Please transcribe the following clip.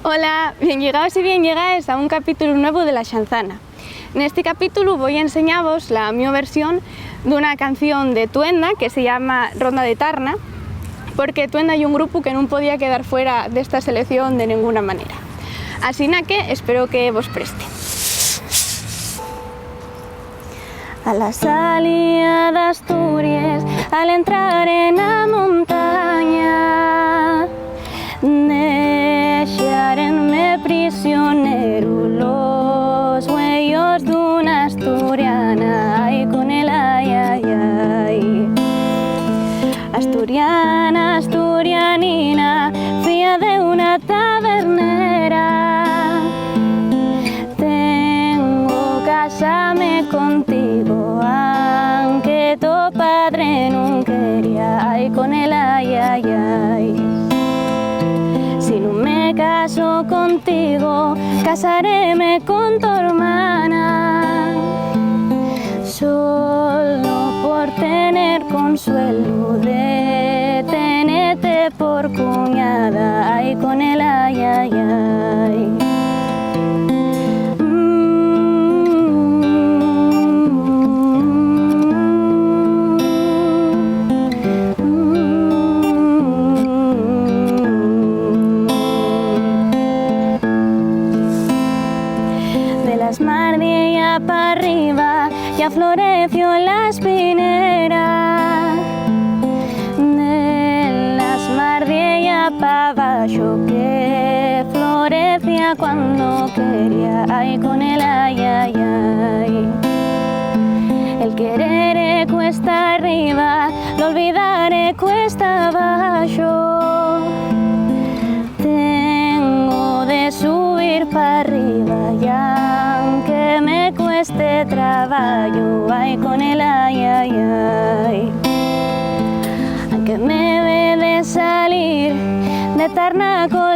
Hola, bien llegados y bien llegadas a un capítulo nuevo de La Xanzana. En este capítulo voy a enseñaros la mi versión d'una canción de Tuenda que se llama Ronda de Tarna, porque Tuenda é un grupo que non podía quedar fuera desta selección de ninguna manera. Así que espero que vos preste. A la salida de Asturias, al entrar en la montaña, dejarenme prisionero los huellos de una asturiana, ay con el ay, ay, ay. Asturiana, asturianina, fía de una tabernera, tengo casarme contigo, aunque tu padre no quería, ay con el ay, ay, ay. Si no me caso contigo, casaréme con tu hermana, solo por tener consuelo de tenerte por cuñada, ay con el ay, ay, ay. Esmardilla para arriba ya floreció la espinera, de la esmardilla para abajo que florecía cuando quería, ay con el ay, ay, ay. El querer cuesta arriba, lo olvidaré cuesta abajo, tengo de subir para arriba ya, aunque me cueste trabajo, ay con el ay, ay, ay. Aunque me ve de salir de Tarna con